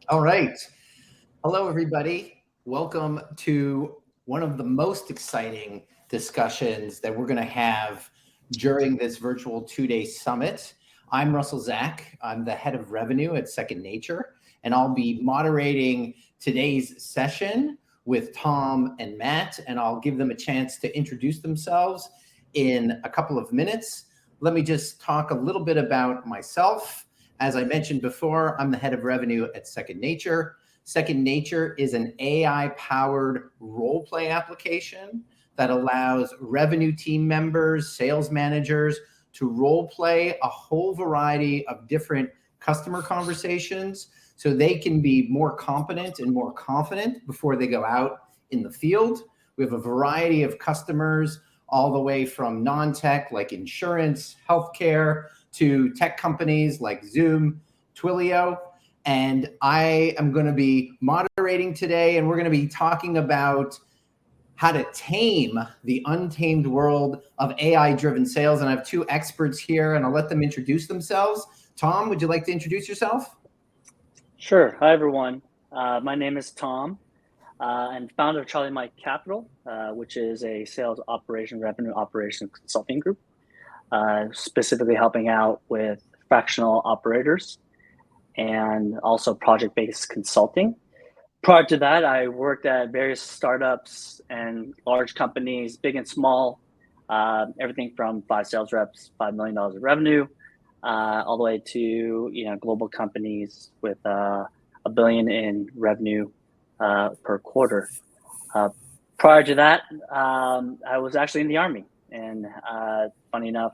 All right. Hello, everybody. Welcome to one of the most exciting discussions that we're going to have during this virtual 2-day summit. I'm Russell Zach. I'm the head of revenue at Second Nature, and I'll be moderating today's session with Tom and Matt, and I'll give them a chance to introduce themselves in a couple of minutes. Let me just talk a little bit about myself. As I mentioned before, I'm the head of revenue at Second Nature. Second Nature is an AI-powered role-play application that allows revenue team members, sales managers to role-play a whole variety of different customer conversations so they can be more competent and more confident before they go out in the field. We have a variety of customers all the way from non-tech like insurance, healthcare, to tech companies like Zoom, Twilio. And I am going to be moderating today, and we're going to be talking about how to tame the untamed world of AI-driven sales. And I have two experts here, and I'll let them introduce themselves. Tom, would you like to introduce yourself? Sure. Hi, everyone. My name is Tom. I'm founder of Charlie Mike Capital, which is a sales operation, revenue operation consulting group, specifically helping out with fractional operators and also project-based consulting. Prior to that, I worked at various startups and large companies, big and small, everything from 5 sales reps, $5 million of revenue, all the way to global companies with $1 billion in revenue per quarter. Prior to that, I was actually in the Army, and funny enough,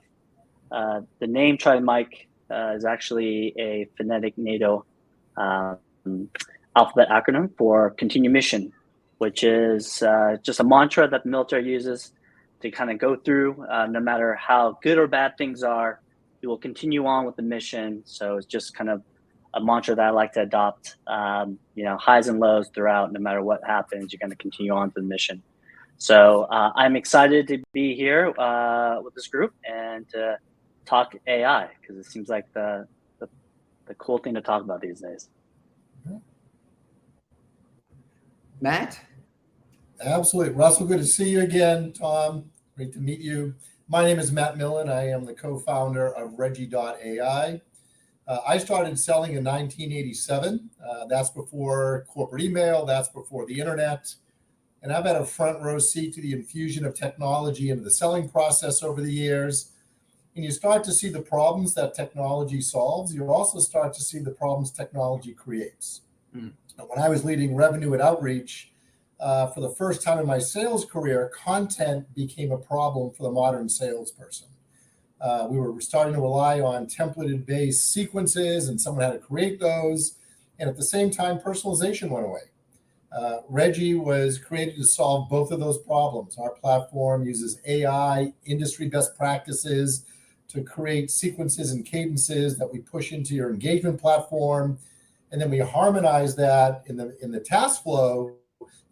the name Charlie Mike is actually a phonetic NATO alphabet acronym for continue mission, which is just a mantra that the military uses to kind of go through. No matter how good or bad things are, you will continue on with the mission. So it's just kind of a mantra that I like to adopt. Highs and lows throughout. No matter what happens, you're going to continue on to the mission. So I'm excited to be here with this group and to talk AI, because it seems like the cool thing to talk about these days. Matt? Absolutely. Russell, good to see you again. Tom, great to meet you. My name is Matt Millen. I am the co-founder of Reggie.ai. I started selling in 1987. That's before corporate email. That's before the internet. And I've had a front row seat to the infusion of technology into the selling process over the years. And you start to see the problems that technology solves. You also start to see the problems technology creates. When I was leading revenue at Outreach, for the first time in my sales career, content became a problem for the modern salesperson. We were starting to rely on templated-based sequences, and someone had to create those. And at the same time, personalization went away. Reggie was created to solve both of those problems. Our platform uses AI, industry best practices to create sequences and cadences that we push into your engagement platform. And then we harmonize that in the task flow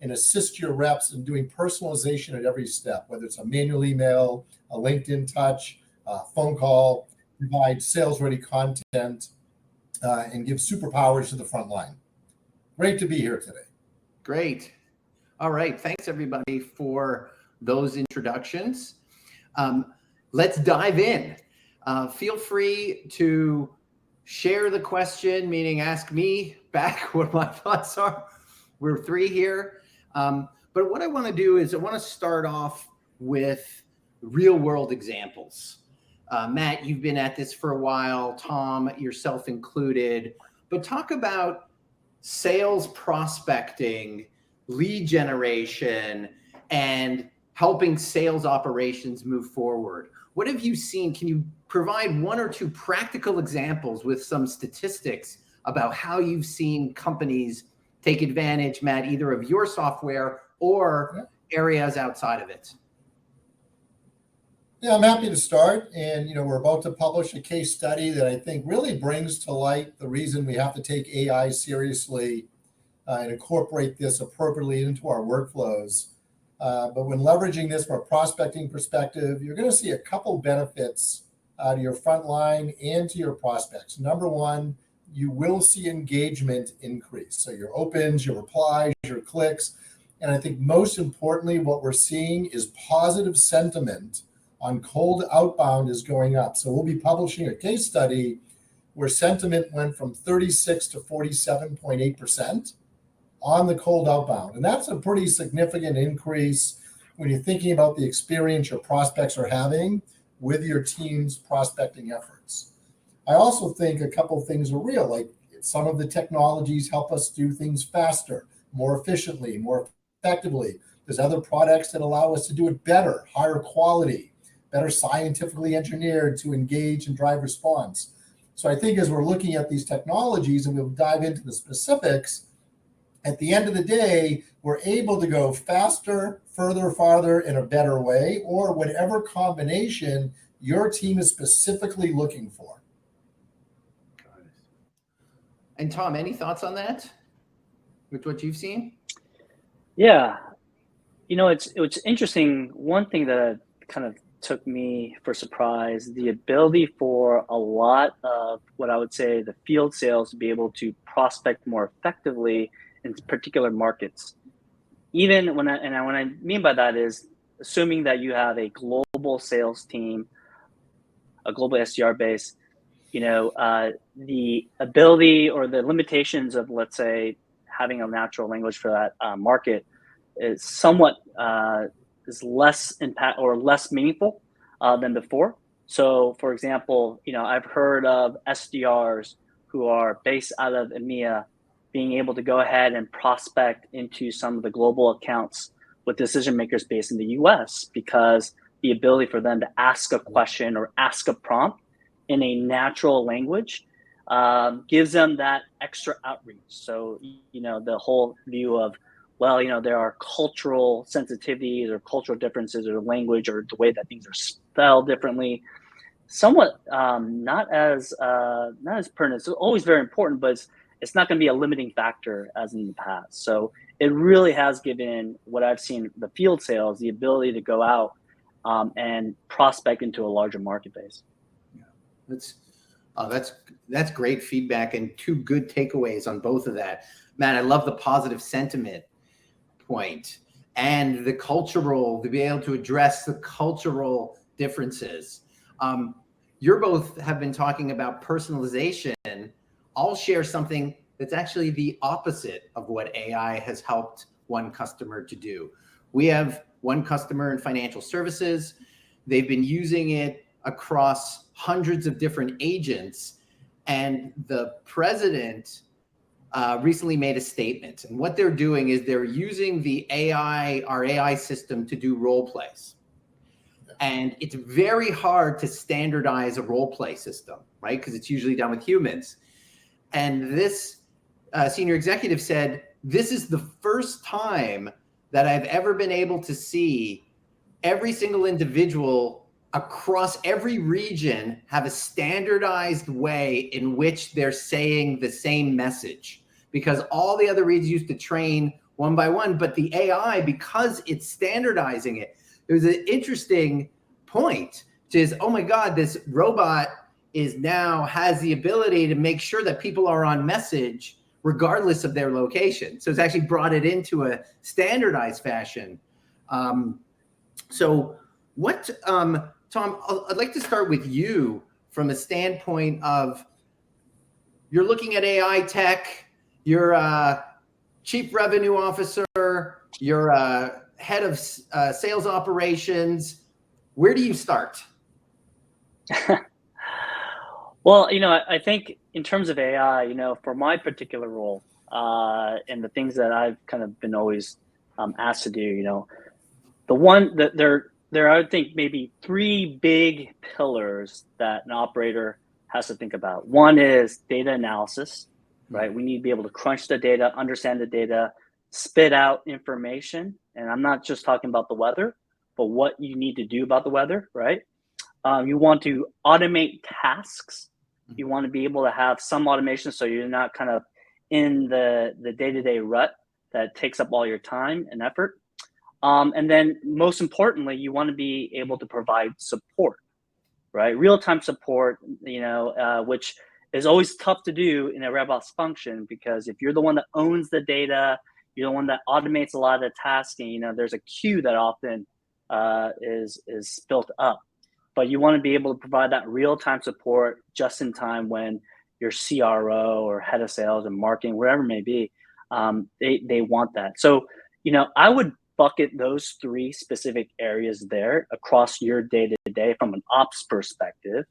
and assist your reps in doing personalization at every step, whether it's a manual email, a LinkedIn touch, phone call, provide sales-ready content, and give superpowers to the front line. Great to be here today. Great. All right. Thanks, everybody, for those introductions. Let's dive in. Feel free to share the question, meaning ask me back what my thoughts are. We're 3 here. But what I want to do is I want to start off with real-world examples. Matt, you've been at this for a while. Tom, yourself included. But talk about sales prospecting, lead generation, and helping sales operations move forward. What have you seen? Can you provide 1 or 2 practical examples with some statistics about how you've seen companies take advantage, Matt, either of your software or areas outside of it? Yeah, I'm happy to start. And, we're about to publish a case study that I think really brings to light the reason we have to take AI seriously and incorporate this appropriately into our workflows. But when leveraging this from a prospecting perspective, you're going to see a couple benefits to your front line and to your prospects. Number one, you will see engagement increase. So your opens, your replies, your clicks. And I think most importantly, what we're seeing is positive sentiment on cold outbound is going up. So we'll be publishing a case study where sentiment went from 36 to 47.8% on the cold outbound. And that's a pretty significant increase when you're thinking about the experience your prospects are having with your team's prospecting efforts. I also think a couple of things are real, like some of the technologies help us do things faster, more efficiently, more effectively. There's other products that allow us to do it better, higher quality, better scientifically engineered to engage and drive response. So I think as we're looking at these technologies, and we'll dive into the specifics, at the end of the day, we're able to go faster, further, farther in a better way, or whatever combination your team is specifically looking for. And Tom, any thoughts on that with what you've seen? Yeah, it's interesting. One thing that kind of took me for surprise, the ability for a lot of what I would say the field sales to be able to prospect more effectively in particular markets. Even what I mean by that is assuming that you have a global sales team, a global SDR base, the ability or the limitations of, let's say, having a natural language for that market is somewhat is less impact or less meaningful than before. So, for example, I've heard of SDRs who are based out of EMEA being able to go ahead and prospect into some of the global accounts with decision makers based in the US, because the ability for them to ask a question or ask a prompt in a natural language gives them that extra outreach. So, the whole view of, there are cultural sensitivities or cultural differences or language or the way that things are spelled differently, somewhat not as pertinent. It's always very important, but it's not going to be a limiting factor as in the past. So it really has given what I've seen the field sales the ability to go out and prospect into a larger market base. Yeah, that's great feedback and two good takeaways on both of that. Matt, I love the positive sentiment point and the cultural, to be able to address the cultural differences. You both have been talking about personalization. I'll share something that's actually the opposite of what AI has helped one customer to do. We have one customer in financial services. They've been using it across hundreds of different agents. And the president recently made a statement. And what they're doing is they're using our AI system to do role plays. And it's very hard to standardize a role play system, right? Because it's usually done with humans. And this senior executive said, this is the first time that I've ever been able to see every single individual across every region have a standardized way in which they're saying the same message, because all the other regions used to train one by one, but the AI, because it's standardizing it, there's an interesting point, which is, oh my God, this robot has the ability to make sure that people are on message regardless of their location. So it's actually brought it into a standardized fashion. So what, Tom, I'd like to start with you from a standpoint of, you're looking at AI tech, you're a chief revenue officer, you're a head of sales operations. Where do you start? Well, I think in terms of AI, for my particular role and the things that I've kind of been always asked to do, the one that there I would think maybe three big pillars that an operator has to think about. One is data analysis, right? We need to be able to crunch the data, understand the data, spit out information. And I'm not just talking about the weather, but what you need to do about the weather, right? You want to automate tasks. You want to be able to have some automation so you're not kind of in the day-to-day rut that takes up all your time and effort. And then most importantly, you want to be able to provide support, right? Real-time support, which is always tough to do in a RevOps function, because if you're the one that owns the data, you're the one that automates a lot of the tasking, there's a queue that often is built up. But you want to be able to provide that real-time support just in time when your CRO or head of sales and marketing, wherever it may be, they want that. So, I would bucket those three specific areas there across your day-to-day from an ops perspective,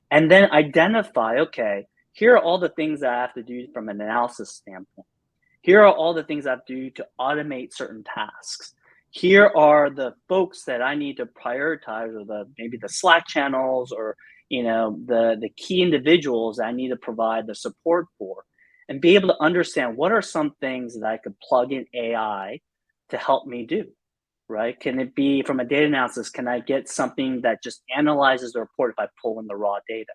and then identify, okay, here are all the things that I have to do from an analysis standpoint. Here are all the things I have to do to automate certain tasks. Here are the folks that I need to prioritize, or maybe the Slack channels, or the key individuals I need to provide the support for, and be able to understand what are some things that I could plug in AI to help me do, right? Can it be from a data analysis? Can I get something that just analyzes the report if I pull in the raw data?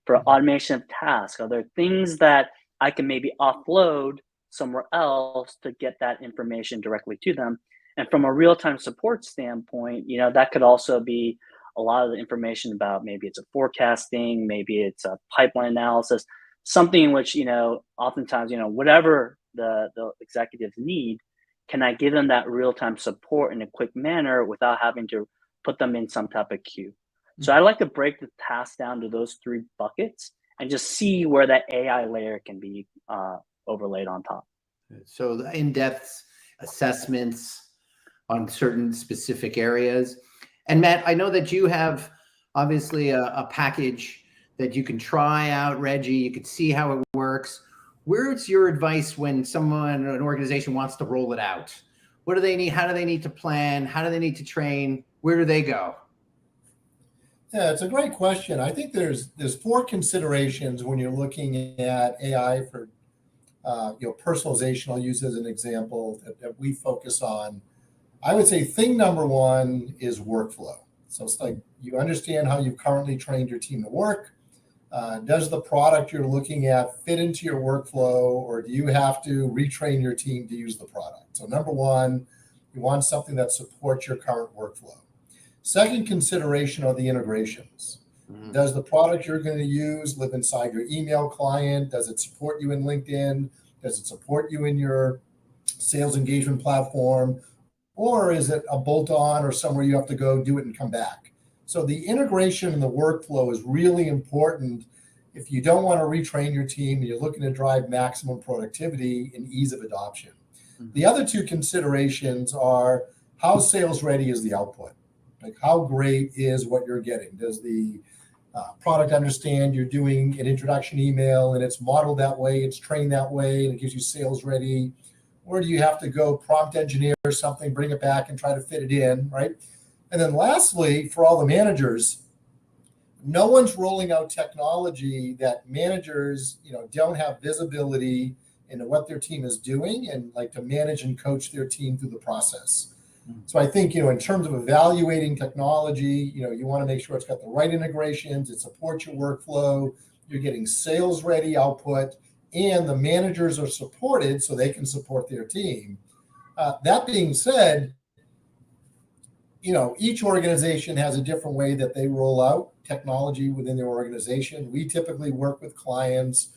For automation of tasks, are there things that I can maybe offload somewhere else to get that information directly to them? And from a real-time support standpoint, that could also be a lot of the information about, maybe it's a forecasting, maybe it's a pipeline analysis, something in which, oftentimes, whatever the executives need, can I give them that real-time support in a quick manner without having to put them in some type of queue? So I like to break the task down to those three buckets and just see where that AI layer can be overlaid on top. So the in-depth assessments on certain specific areas. And Matt, I know that you have obviously a package that you can try out, Reggie. You can see how it works. Where's your advice when an organization wants to roll it out? What do they need? How do they need to plan? How do they need to train? Where do they go? Yeah, it's a great question. I think there's 4 considerations when you're looking at AI for personalization. I'll use as an example that we focus on. I would say thing number 1 is workflow. So it's like, you understand how you've currently trained your team to work. Does the product you're looking at fit into your workflow, or do you have to retrain your team to use the product? So number 1, you want something that supports your current workflow. Second consideration are the integrations. Does the product you're going to use live inside your email client? Does it support you in LinkedIn? Does it support you in your sales engagement platform? Or is it a bolt-on or somewhere you have to go do it and come back? So the integration and the workflow is really important if you don't want to retrain your team and you're looking to drive maximum productivity and ease of adoption. The other 2 considerations are, how sales ready is the output? Like, how great is what you're getting? Does the product understand you're doing an introduction email and it's modeled that way, it's trained that way, and it gives you sales ready? Or do you have to go prompt engineer something, bring it back and try to fit it in, right? And then lastly, for all the managers, no one's rolling out technology that managers, don't have visibility into what their team is doing and like to manage and coach their team through the process. So I think, in terms of evaluating technology, you want to make sure it's got the right integrations, it supports your workflow, you're getting sales ready output, and the managers are supported so they can support their team. That being said, each organization has a different way that they roll out technology within their organization. We typically work with clients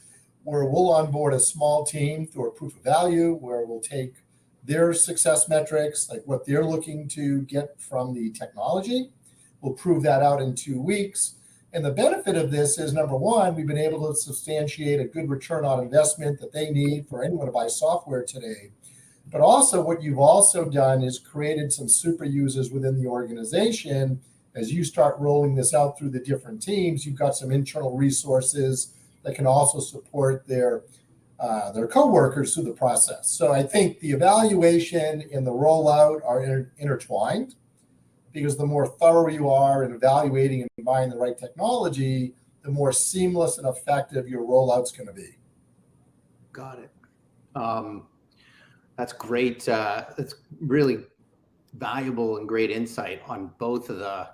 where we'll onboard a small team through a proof of value, where we'll take their success metrics, like what they're looking to get from the technology. We'll prove that out in 2 weeks. And the benefit of this is, number 1, we've been able to substantiate a good return on investment that they need for anyone to buy software today. But also, what you've also done is created some super users within the organization. As you start rolling this out through the different teams, you've got some internal resources that can also support their coworkers through the process. So I think the evaluation and the rollout are intertwined, because the more thorough you are in evaluating and buying the right technology, the more seamless and effective your rollout's going to be. Got it. That's great. That's really valuable and great insight on both of the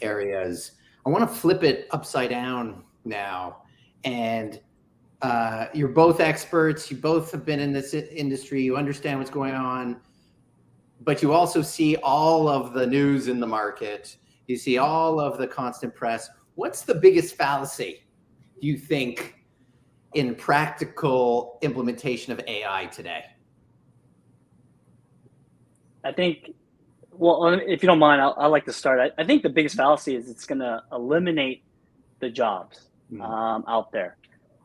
areas. I want to flip it upside down now. And you're both experts. You both have been in this industry. You understand what's going on. But you also see all of the news in the market. You see all of the constant press. What's the biggest fallacy, do you think, in practical implementation of AI today? I think, well, if you don't mind, I'd like to start. I think the biggest fallacy is it's going to eliminate the jobs out there.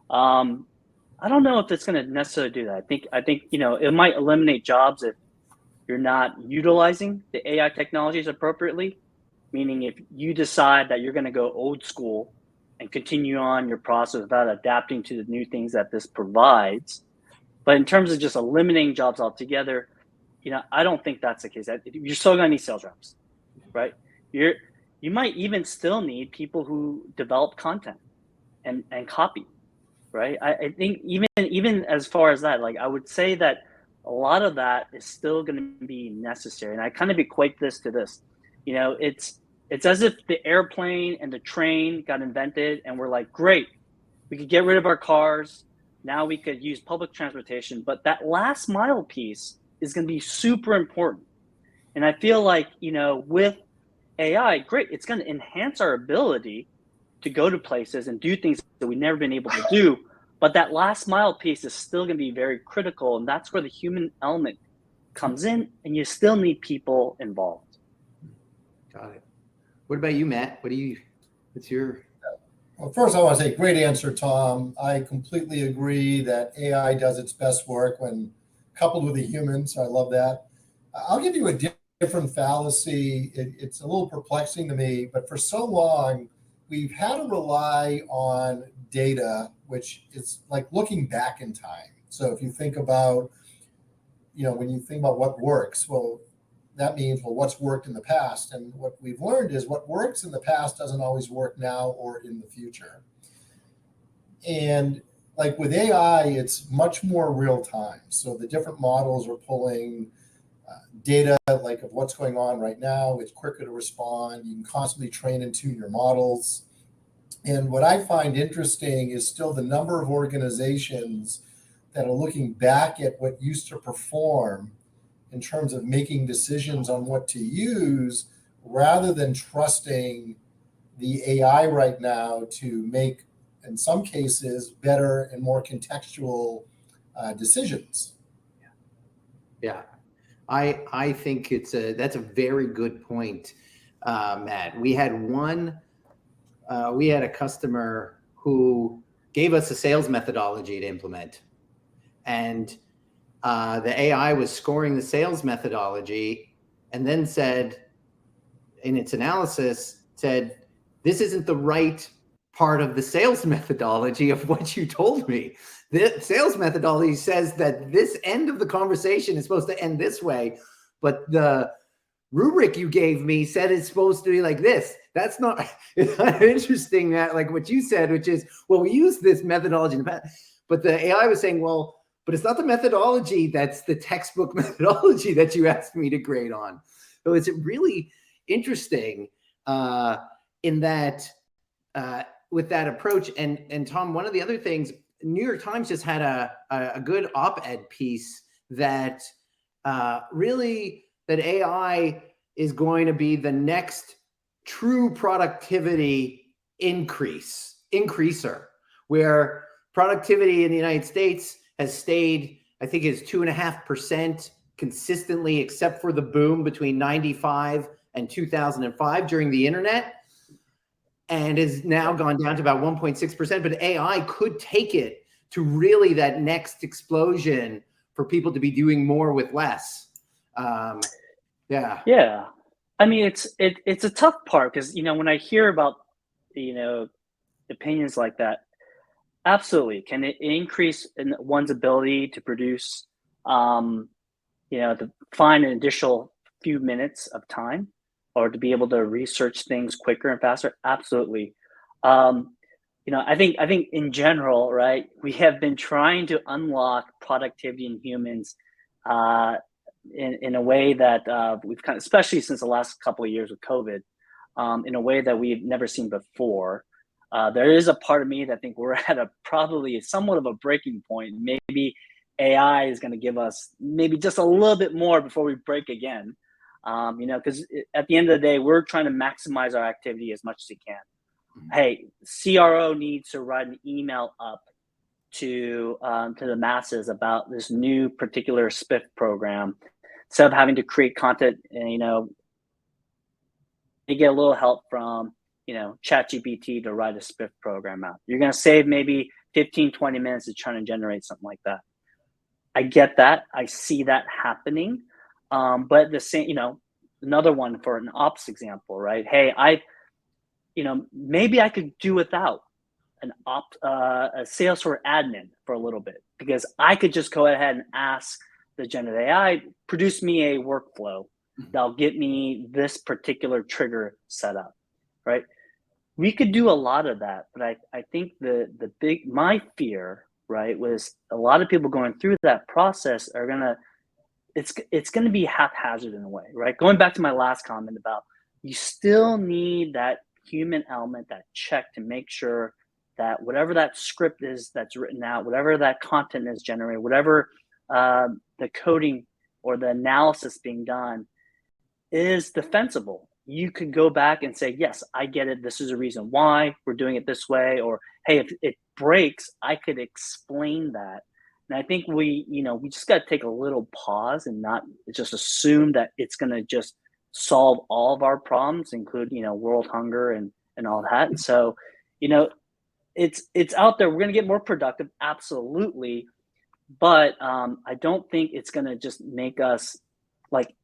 I don't know if it's going to necessarily do that. I think it might eliminate jobs if you're not utilizing the AI technologies appropriately. Meaning, if you decide that you're going to go old school and continue on your process without adapting to the new things that this provides. But in terms of just eliminating jobs altogether, I don't think that's the case. You're still going to need sales reps, right? You might even still need people who develop content and copy, right? I think even as far as that, like I would say that a lot of that is still going to be necessary. And I kind of equate this to this, it's as if the airplane and the train got invented and we're like, great, we could get rid of our cars. Now we could use public transportation, but that last mile piece is going to be super important. And I feel like, with AI, great, it's going to enhance our ability to go to places and do things that we've never been able to do. But that last mile piece is still going to be very critical. And that's where the human element comes in, and you still need people involved. Got it. What about you, Matt? What's your... Well, first, I want to say great answer, Tom. I completely agree that AI does its best work when coupled with a human, so I love that. I'll give you a different fallacy. It's a little perplexing to me, but for so long, we've had to rely on data, which is like looking back in time. So if you think about, when you think about what works, well, that means, what's worked in the past? And what we've learned is what works in the past doesn't always work now or in the future. And like with AI, it's much more real time. So the different models are pulling data like of what's going on right now. It's quicker to respond. You can constantly train and tune your models. And what I find interesting is still the number of organizations that are looking back at what used to perform in terms of making decisions on what to use, rather than trusting the AI right now to make, in some cases, better and more contextual decisions. Yeah, I think that's a very good point, Matt. We had a customer who gave us a sales methodology to implement, and the AI was scoring the sales methodology, and then said, in its analysis, this isn't the right part of the sales methodology of what you told me. The sales methodology says that this end of the conversation is supposed to end this way, but the rubric you gave me said it's supposed to be like this. That's not... It's kind of interesting that, like what you said, which is, well, we use this methodology in the past, but the AI was saying, well, but it's not the methodology that's the textbook methodology that you asked me to grade on. So it's really interesting in that with that approach. And Tom, one of the other things, New York Times just had a good op-ed piece that really that AI is going to be the next true productivity increaser, where productivity in the United States has stayed, I think is 2.5% consistently, except for the boom between 95 and 2005 during the internet, and has now gone down to about 1.6%. But AI could take it to really that next explosion for people to be doing more with less. Yeah. I mean, it's a tough part because, when I hear about, opinions like that, absolutely. Can it increase in one's ability to produce, to find an additional few minutes of time, or to be able to research things quicker and faster? Absolutely. I think in general, right, we have been trying to unlock productivity in humans in a way that we've kind of, especially since the last couple of years with COVID, in a way that we've never seen before. There is a part of me that think we're at probably somewhat of a breaking point. Maybe AI is going to give us maybe just a little bit more before we break again. Because at the end of the day, we're trying to maximize our activity as much as we can. Hey, CRO needs to write an email up to the masses about this new particular SPIF program, instead of having to create content, and you get a little help from ChatGPT to write a SPIF program out. You're going to save maybe 15, 20 minutes of trying to generate something like that. I get that. I see that happening. But the same, another one for an ops example, right? Hey, maybe I could do without a Salesforce admin for a little bit, because I could just go ahead and ask the generative AI, produce me a workflow that'll get me this particular trigger set up, right? We could do a lot of that, but I think my fear, right, was a lot of people going through that process are it's gonna be haphazard in a way, right? Going back to my last comment about, you still need that human element, that check, to make sure that whatever that script is that's written out, whatever that content is generated, whatever the coding or the analysis being done is defensible. You could go back and say, yes, I get it. This is a reason why we're doing it this way. Or, hey, if it breaks, I could explain that. And I think we just got to take a little pause and not just assume that it's going to just solve all of our problems, including, world hunger and all that. And so, it's out there. We're going to get more productive. Absolutely. But I don't think it's going to just make us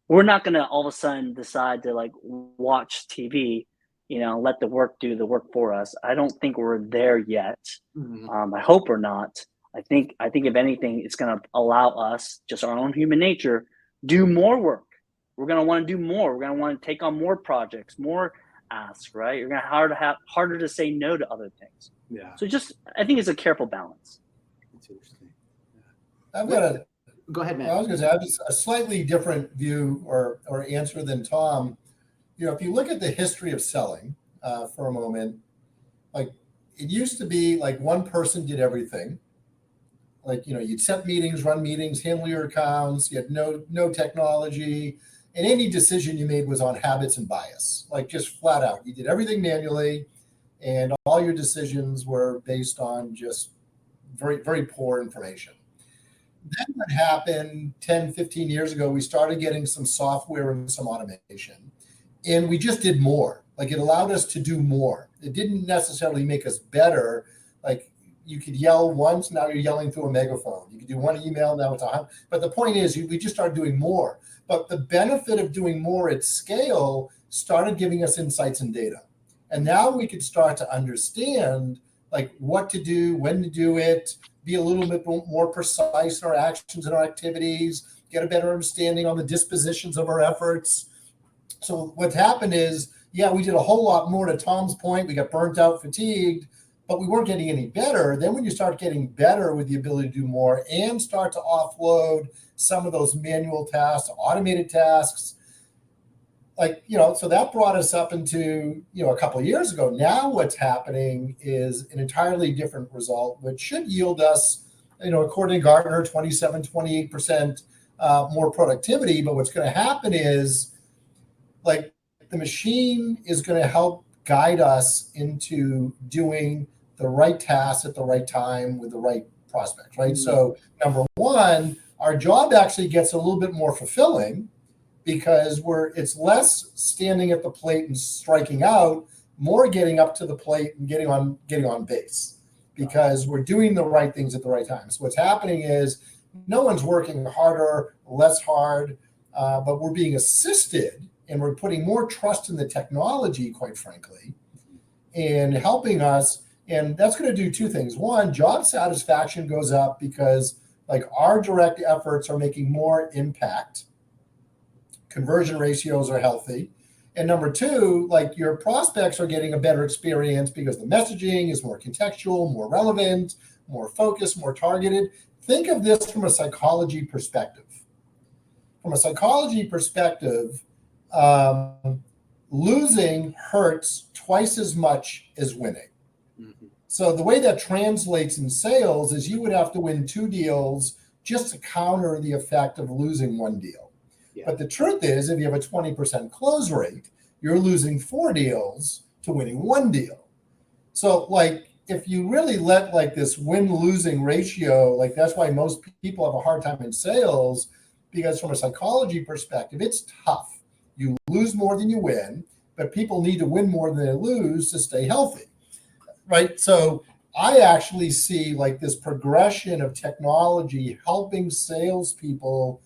we're not going to all of a sudden decide to watch TV, let the work do the work for us. I don't think we're there yet. Mm-hmm. I hope we're not. I think if anything, it's going to allow us, just our own human nature, do more work. We're going to want to do more. We're going to want to take on more projects, more asks, right? You're going to have harder to say no to other things. Yeah. So I think it's a careful balance. That's interesting. Yeah. Go ahead, man. I was going to say, I have just a slightly different view or answer than Tom. If you look at the history of selling for a moment, it used to be one person did everything. You'd set meetings, run meetings, handle your accounts. You had no technology, and any decision you made was on habits and bias, just flat out. You did everything manually, and all your decisions were based on just very, very poor information. Then what happened 10, 15 years ago, we started getting some software and some automation, and we just did more. It allowed us to do more. It didn't necessarily make us better. You could yell once, now you're yelling through a megaphone. You could do one email, now it's 100. But the point is, we just started doing more. But the benefit of doing more at scale started giving us insights and data. And now we could start to understand what to do, when to do it, be a little bit more precise in our actions and our activities, get a better understanding on the dispositions of our efforts. So what's happened is, we did a whole lot more. To Tom's point, we got burnt out, fatigued, but we weren't getting any better. Then when you start getting better with the ability to do more and start to offload some of those manual tasks, automated tasks, so that brought us up into, a couple of years ago. Now what's happening is an entirely different result, which should yield us, according to Gartner, 27, 28% more productivity. But what's going to happen is the machine is going to help guide us into doing the right tasks at the right time with the right prospects, right? Mm-hmm. So number one, our job actually gets a little bit more fulfilling, because it's less standing at the plate and striking out, more getting up to the plate and getting on base, because we're doing the right things at the right time. So what's happening is no one's working harder, less hard, but we're being assisted, and we're putting more trust in the technology, quite frankly, and helping us. And that's going to do two things. One, job satisfaction goes up because our direct efforts are making more impact. Conversion ratios are healthy. And number two, your prospects are getting a better experience because the messaging is more contextual, more relevant, more focused, more targeted. Think of this from a psychology perspective. From a psychology perspective, losing hurts twice as much as winning. Mm-hmm. So the way that translates in sales is you would have to win 2 deals just to counter the effect of losing 1 deal. Yeah. But the truth is, if you have a 20% close rate, you're losing 4 deals to winning 1 deal. So if you really let like this win-losing ratio, like that's why most people have a hard time in sales, because from a psychology perspective, it's tough. You lose more than you win, but people need to win more than they lose to stay healthy, right? So I actually see like this progression of technology helping salespeople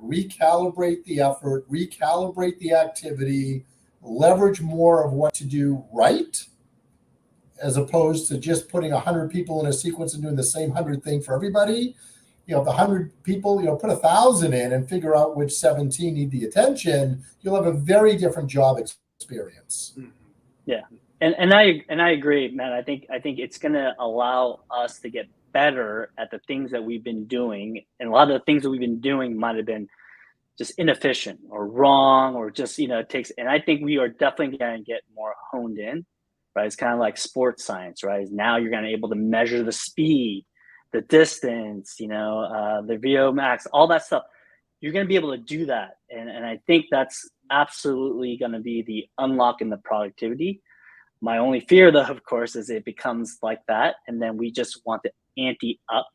recalibrate the effort, recalibrate the activity, leverage more of what to do right, as opposed to just putting 100 people in a sequence and doing the same 100 thing for everybody. You know, if the 100 people, put 1,000 in and figure out which 17 need the attention, you'll have a very different job experience. Yeah. And I agree, Matt. I think it's going to allow us to get better at the things that we've been doing. And a lot of the things that we've been doing might have been just inefficient or wrong, or just, it takes, and I think we are definitely going to get more honed in, right? It's kind of like sports science, right? Now you're going to be able to measure the speed, the distance, the VO max, all that stuff. You're going to be able to do that. And I think that's absolutely going to be the unlock in the productivity. My only fear, though, of course, is it becomes like that. And then we just want to ante up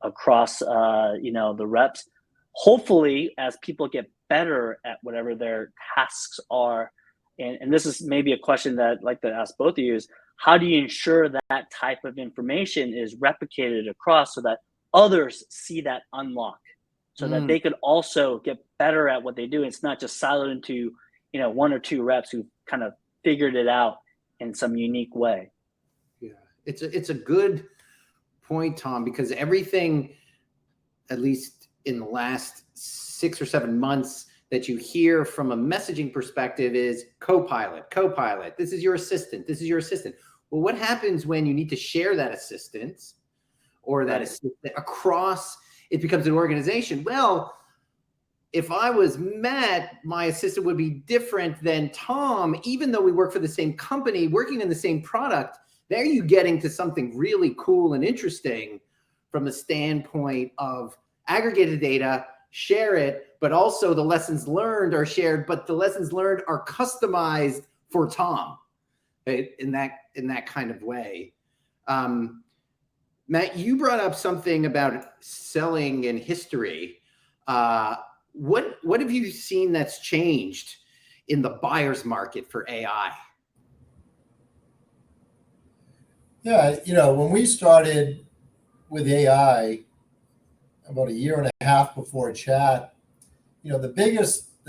across, the reps. Hopefully, as people get better at whatever their tasks are, and this is maybe a question that I'd like to ask both of you, is how do you ensure that type of information is replicated across so that others see that unlock, so that they could also get better at what they do? It's not just siloed into, one or two reps who kind of figured it out in some unique way. Yeah, it's a good point, Tom, because everything, at least in the last 6 or 7 months, that you hear from a messaging perspective is Copilot. This is your assistant. Well, what happens when you need to share that assistant or that assistant across? It becomes an organization. Well, if I was Matt, my assistant would be different than Tom, even though we work for the same company, working in the same product. There you getting to something really cool and interesting from the standpoint of aggregated data, share it, but also the lessons learned are shared, but the lessons learned are customized for Tom, right? In that kind of way. Matt, you brought up something about selling in history. What have you seen that's changed in the buyer's market for AI? Yeah, when we started with AI about a year and a half before chat, the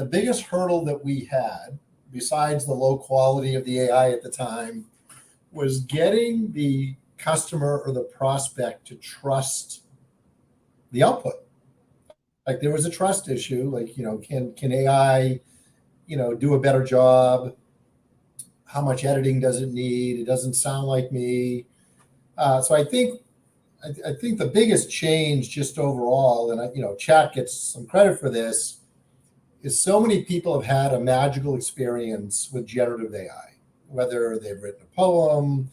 biggest hurdle that we had, besides the low quality of the AI at the time, was getting the customer or the prospect to trust the output. Like there was a trust issue, like, can AI, do a better job? How much editing does it need? It doesn't sound like me. So I think the biggest change just overall, and chat gets some credit for this, is so many people have had a magical experience with generative AI, whether they've written a poem,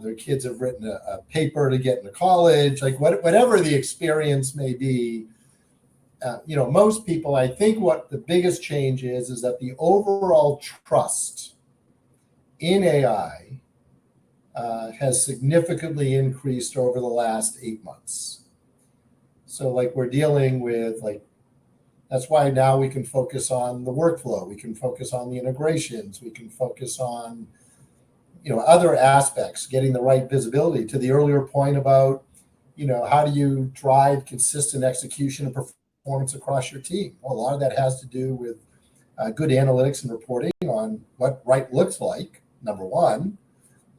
their kids have written a paper to get into college, like whatever the experience may be. Most people, I think what the biggest change is that the overall trust in AI has significantly increased over the last 8 months. So like we're dealing with that's why now we can focus on the workflow. We can focus on the integrations. We can focus on, other aspects, getting the right visibility. To the earlier point about, how do you drive consistent execution and performance across your team? Well, a lot of that has to do with good analytics and reporting on what right looks like, number one.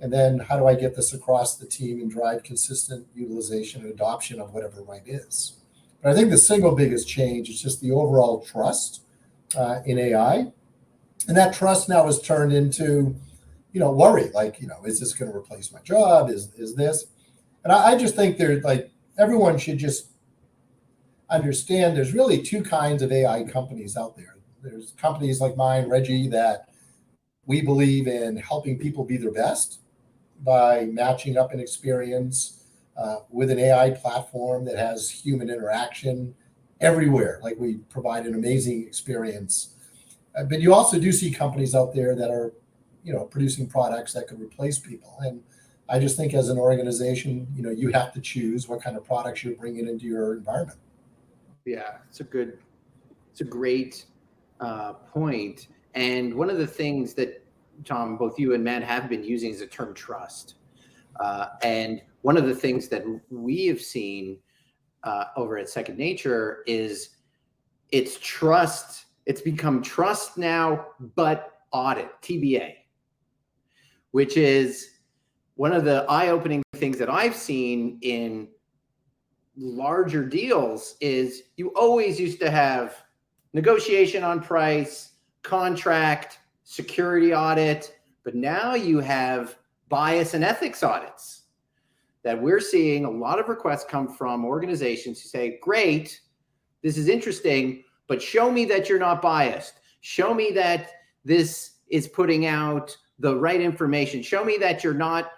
And then how do I get this across the team and drive consistent utilization and adoption of whatever right is? But I think the single biggest change is just the overall trust in AI. And that trust now has turned into, worry, is this going to replace my job? Is this? And I just think everyone should just understand there's really two kinds of AI companies out there. There's companies like mine, Reggie, that we believe in helping people be their best by matching up an experience with an AI platform that has human interaction everywhere. Like we provide an amazing experience. But you also do see companies out there that are, producing products that could replace people. And I just think as an organization, you have to choose what kind of products you're bringing into your environment. Yeah, it's a great point. And one of the things that, Tom, both you and Matt have been using is the term trust. And one of the things that we have seen over at Second Nature is it's trust. It's become trust now, but audit, TBA, which is one of the eye-opening things that I've seen in larger deals is you always used to have negotiation on price, contract, security audit, but now you have bias and ethics audits that we're seeing a lot of requests come from organizations who say, great, this is interesting, but show me that you're not biased. Show me that this is putting out the right information. Show me that you're not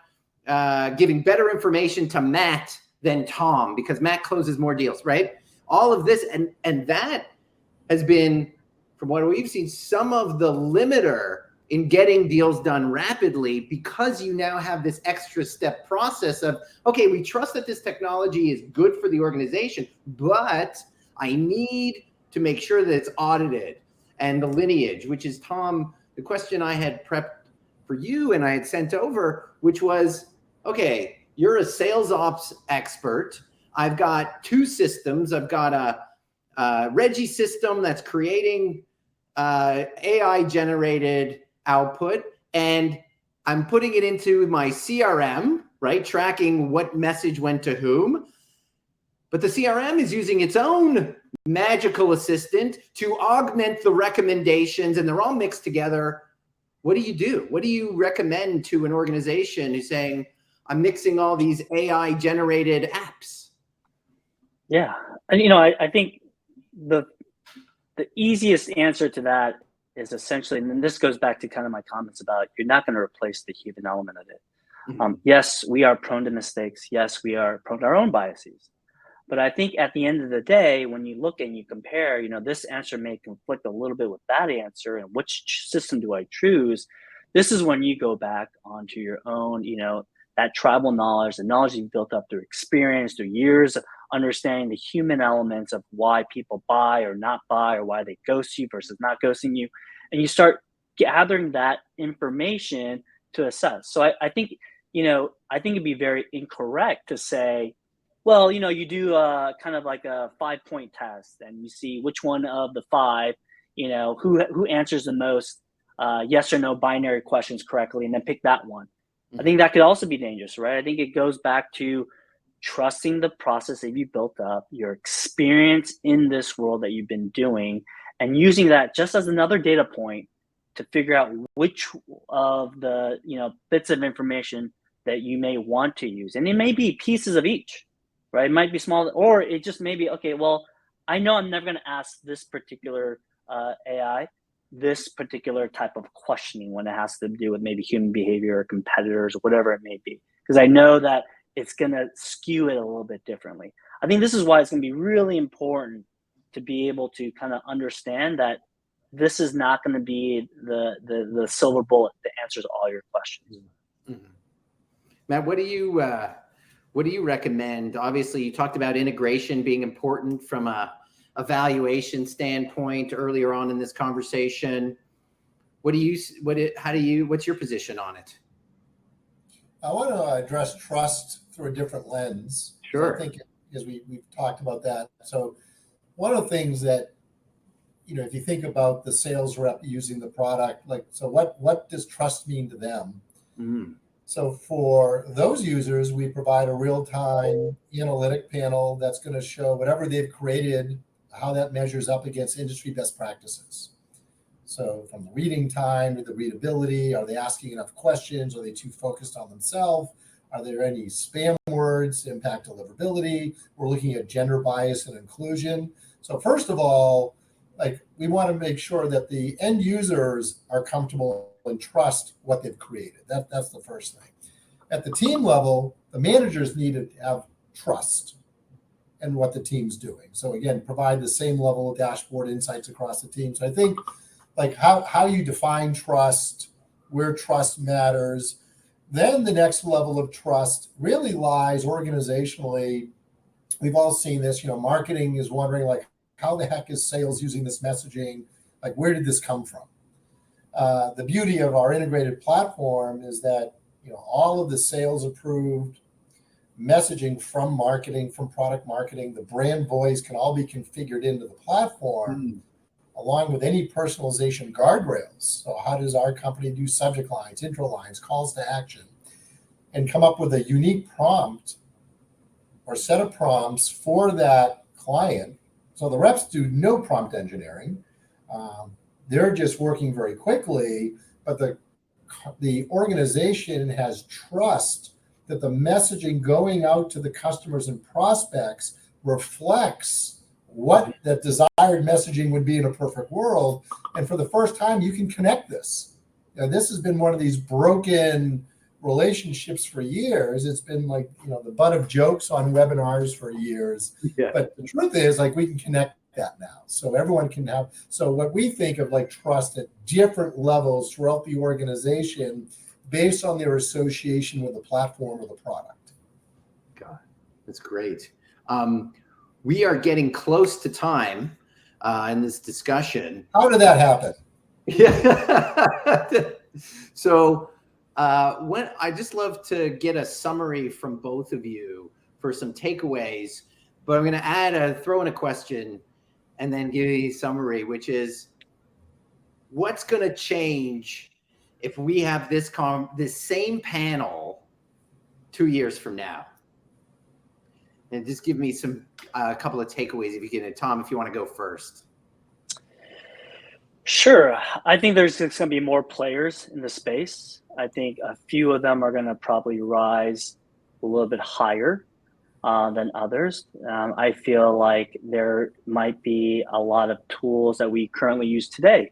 giving better information to Matt than Tom, because Matt closes more deals, right? All of this, and that has been, from what we've seen, some of the limiter in getting deals done rapidly, because you now have this extra step process of, okay, we trust that this technology is good for the organization, but I need to make sure that it's audited. And the lineage, which is, Tom, the question I had prepped for you and I had sent over, which was, okay, you're a sales ops expert. I've got two systems. I've got a Reggie system that's creating AI generated output, and I'm putting it into my CRM, right? Tracking what message went to whom. But the CRM is using its own magical assistant to augment the recommendations, and they're all mixed together. What do you do? What do you recommend to an organization who's saying, I'm mixing all these AI generated apps? Yeah. And, I think the easiest answer to that is essentially, and this goes back to kind of my comments about, you're not going to replace the human element of it. Mm-hmm. Yes, we are prone to mistakes. Yes, we are prone to our own biases. But I think at the end of the day, when you look and you compare, this answer may conflict a little bit with that answer, and which system do I choose? This is when you go back onto your own, that tribal knowledge, the knowledge you've built up through experience, through years of understanding the human elements of why people buy or not buy, or why they ghost you versus not ghosting you. And you start gathering that information to assess. So I think, I think it'd be very incorrect to say, well, you do kind of like a 5-point test, and you see which one of the 5, who answers the most yes or no binary questions correctly, and then pick that one. I think that could also be dangerous, right? I think it goes back to trusting the process that you built up, your experience in this world that you've been doing, and using that just as another data point to figure out which of the bits of information that you may want to use. And it may be pieces of each, right? It might be small, or it just may be, okay, well, I know I'm never going to ask this particular AI this particular type of questioning when it has to do with maybe human behavior or competitors or whatever it may be, because I know that it's going to skew it a little bit differently. I think this is why it's going to be really important to be able to kind of understand that this is not going to be the silver bullet that answers all your questions. Mm-hmm. Matt, what do you recommend? Obviously, you talked about integration being important from a evaluation standpoint earlier on in this conversation. What's your position on it? I want to address trust through a different lens. Sure. So I think as we've talked about that. So one of the things that, if you think about the sales rep using the product, so what does trust mean to them? Mm-hmm. So for those users, we provide a real-time analytic panel that's going to show whatever they've created, how that measures up against industry best practices. So from the reading time to the readability, are they asking enough questions? Are they too focused on themselves? Are there any spam words to impact deliverability? We're looking at gender bias and inclusion. So first of all, we want to make sure that the end users are comfortable and trust what they've created. That's the first thing. At the team level, the managers need to have trust in what the team's doing. So again, provide the same level of dashboard insights across the team. So I think how you define trust, where trust matters, Then the next level of trust really lies organizationally. We've all seen this, marketing is wondering like, how the heck is sales using this messaging? Like, where did this come from? The beauty of our integrated platform is that, all of the sales approved messaging from marketing, from product marketing, the brand voice can all be configured into the platform along with any personalization guardrails. So how does our company do subject lines, intro lines, calls to action, and come up with a unique prompt or set of prompts for that client? So the reps do no prompt engineering. They're just working very quickly, but the organization has trust that the messaging going out to the customers and prospects reflects what that desired messaging would be in a perfect world. And for the first time, you can connect this. This has been one of these broken relationships for years. It's been like, the butt of jokes on webinars for years. Yeah. But the truth is, like, we can connect that now. So everyone can have, so what we think of like trust at different levels throughout the organization based on their association with the platform or the product. God, that's great. We are getting close to time in this discussion. How did that happen? Yeah. So when I just love to get a summary from both of you for some takeaways, but I'm going to throw in a question and then give you a summary, which is what's going to change if we have this same panel 2 years from now? And just give me a couple of takeaways if you can. Tom, if you want to go first. Sure. I think there's going to be more players in the space. I think a few of them are going to probably rise a little bit higher than others. I feel like there might be a lot of tools that we currently use today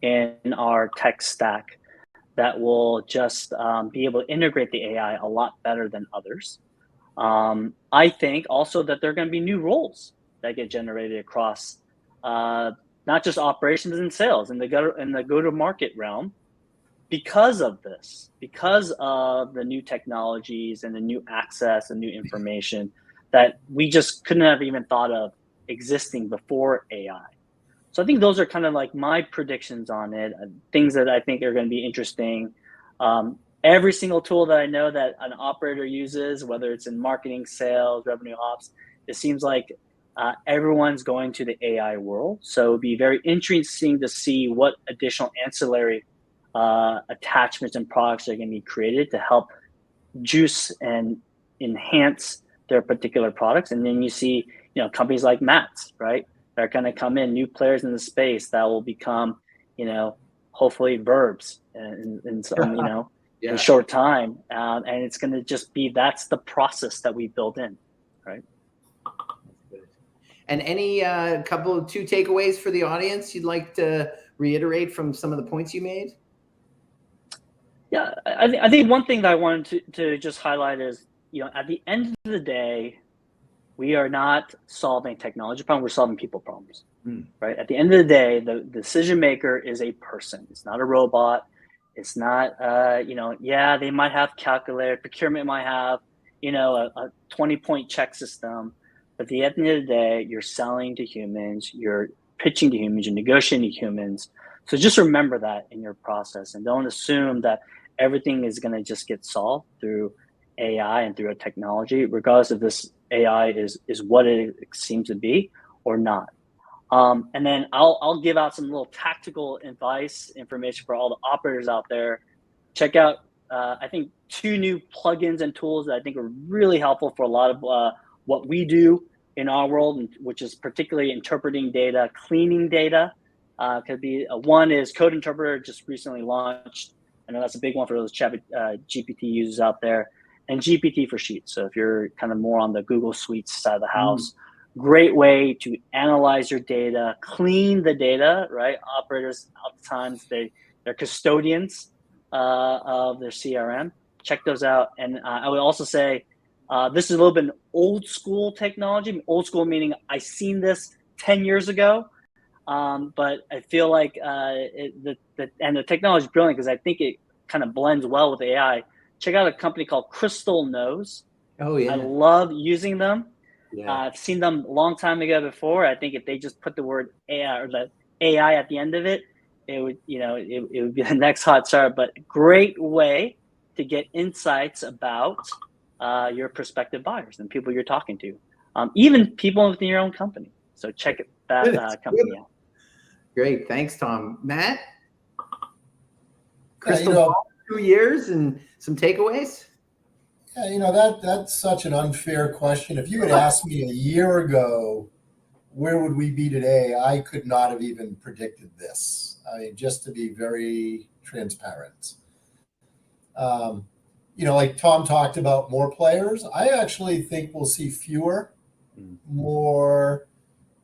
in our tech stack that will just be able to integrate the AI a lot better than others. I think also that there are going to be new roles that get generated across not just operations and sales in the go-to-market realm because of this, because of the new technologies and the new access and new information that we just couldn't have even thought of existing before AI. So I think those are kind of like my predictions on it, things that I think are going to be interesting. Every single tool that I know that an operator uses, whether it's in marketing, sales, revenue ops, it seems like everyone's going to the AI world. So it'd be very interesting to see what additional ancillary attachments and products are going to be created to help juice and enhance their particular products. And then you see, companies like Matt's, right? That are going to come in, new players in the space that will become, hopefully verbs in some, in a short time. And it's going to just be, that's the process that we build in, right? And any two takeaways for the audience you'd like to reiterate from some of the points you made? Yeah, I think one thing that I wanted to just highlight is, at the end of the day, we are not solving technology problems, we're solving people problems, right? At the end of the day, the decision maker is a person. It's not a robot. It's not, they might have calculator, procurement might have, a 20-point check system. But at the end of the day, you're selling to humans, you're pitching to humans, you're negotiating to humans. So just remember that in your process and don't assume that everything is going to just get solved through AI and through a technology, regardless if this AI is what it seems to be or not. And then I'll give out some little tactical advice, information for all the operators out there. Check out, I think, 2 new plugins and tools that I think are really helpful for a lot of what we do in our world, which is particularly interpreting data, cleaning data. Could be one is Code Interpreter, just recently launched. I know that's a big one for those GPT users out there, and GPT for Sheets. So if you're kind of more on the Google Suites side of the house, great way to analyze your data, clean the data, right? Operators, oftentimes they're custodians of their CRM. Check those out. And I would also say this is a little bit an old school technology. Old school meaning I seen this 10 years ago. But I feel like the technology is brilliant because I think it kind of blends well with AI. check out a company called Crystal Nose. Oh I yeah. love using them. Yeah. I've seen them a long time ago before. I think if they just put the word AI or the AI at the end of it, it would, it would be the next hot start. But great way to get insights about your prospective buyers and people you're talking to, even people within your own company. So check that company out. Great, thanks, Tom. Matt, Yeah, Crystal Ball, 2 years and some takeaways. Yeah, that's such an unfair question. If you had asked me a year ago, where would we be today? I could not have even predicted this. I mean, just to be very transparent. Like Tom talked about more players. I actually think we'll see fewer, more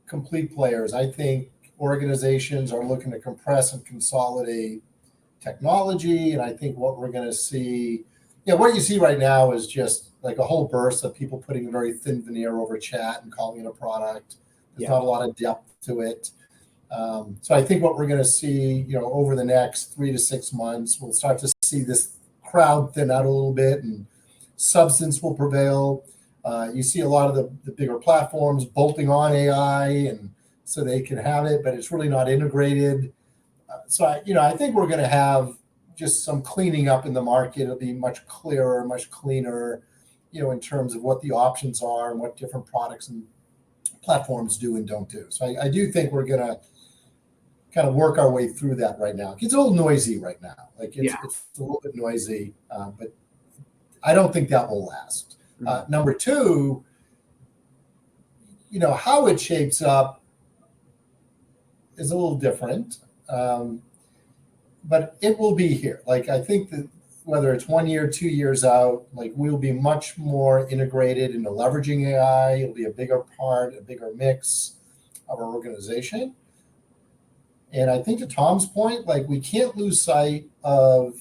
complete players. I think organizations are looking to compress and consolidate technology. And I think what we're going to see, what you see right now is just like a whole burst of people putting a very thin veneer over chat and calling it a product. There's not a lot of depth to it. So I think what we're going to see, over the next 3 to 6 months, we'll start to see this crowd thin out a little bit and substance will prevail. You see a lot of the bigger platforms bolting on AI and so they can have it, but it's really not integrated. So I think we're going to have just some cleaning up in the market. It'll be much clearer, much cleaner, in terms of what the options are and what different products and platforms do and don't do. So I do think we're going to kind of work our way through that right now. It's a little noisy right now. Like it's a little bit noisy, but I don't think that will last. Number two, how it shapes up is a little different, but it will be here. Like I think that whether it's 1 year, 2 years out, like we'll be much more integrated into leveraging AI. It'll be a bigger part, a bigger mix of our organization. And I think to Tom's point, like we can't lose sight of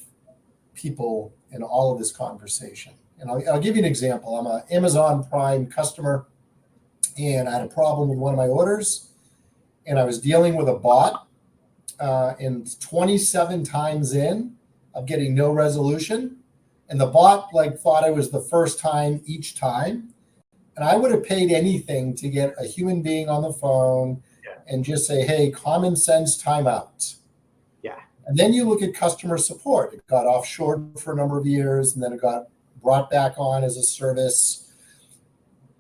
people in all of this conversation. And I'll give you an example. I'm an Amazon Prime customer, and I had a problem with one of my orders, and I was dealing with a bot, and 27 times in of getting no resolution, and the bot thought I was the first time each time, and I would have paid anything to get a human being on the phone and just say, hey, common sense timeout. Yeah. And then you look at customer support. It got offshored for a number of years, and then it got brought back on as a service.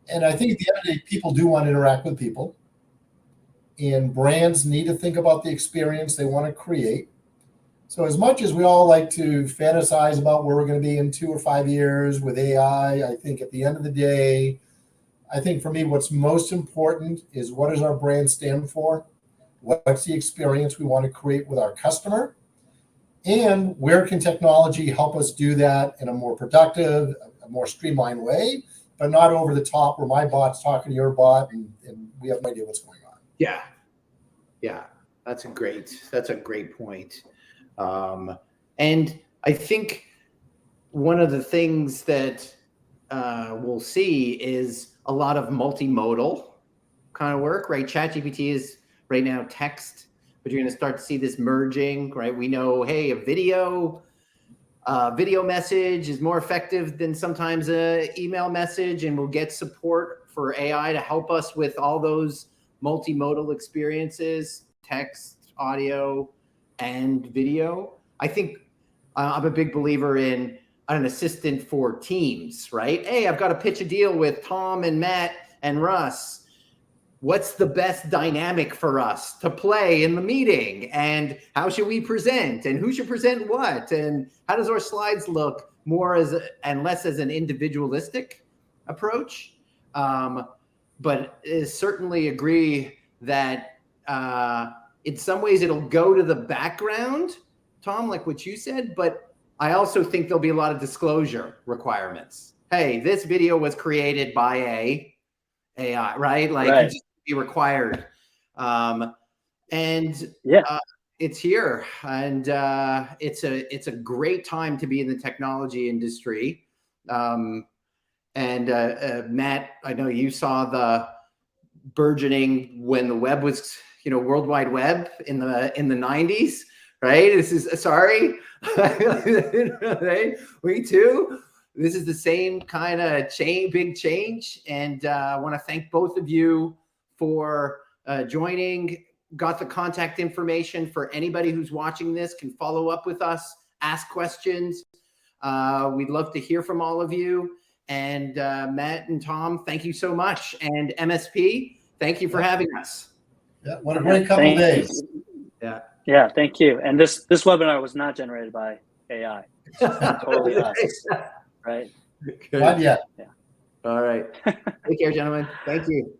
And I think at the end of the day, people do want to interact with people. And brands need to think about the experience they want to create. So as much as we all like to fantasize about where we're going to be in 2 or 5 years with AI, I think at the end of the day, I think for me, what's most important is what does our brand stand for? What's the experience we want to create with our customer? And where can technology help us do that in a more productive, a more streamlined way, but not over the top where my bot's talking to your bot and we have no idea what's going on. Yeah. Yeah. That's a great point. And I think one of the things that we'll see is a lot of multimodal kind of work, right? ChatGPT is right now text, but you're going to start to see this merging, right? We know, hey, a video message is more effective than sometimes a email message, and we'll get support for AI to help us with all those multimodal experiences, text, audio, and video. I think I'm a big believer in an assistant for teams, right? Hey, I've got to pitch a deal with Tom and Matt and Russ. What's the best dynamic for us to play in the meeting? And how should we present? And who should present what? And how does our slides look more and less as an individualistic approach? But certainly agree that in some ways it'll go to the background, Tom, like what you said, but I also think there'll be a lot of disclosure requirements. Hey, this video was created by a AI, right? Like just be required. It's here, and it's a great time to be in the technology industry. Matt, I know you saw the burgeoning when the web was, World Wide Web in the 90s, right? This is sorry. Right? We too. This is the same kind of big change. And I want to thank both of you for joining. Got the contact information for anybody who's watching this, can follow up with us, ask questions. We'd love to hear from all of you. And Matt and Tom, thank you so much. And MSP, thank you for having us. Yeah, what a great couple of days. Yeah, thank you. And this webinar was not generated by AI. It's totally us, right? Not yet. All right. Take care, gentlemen. Thank you.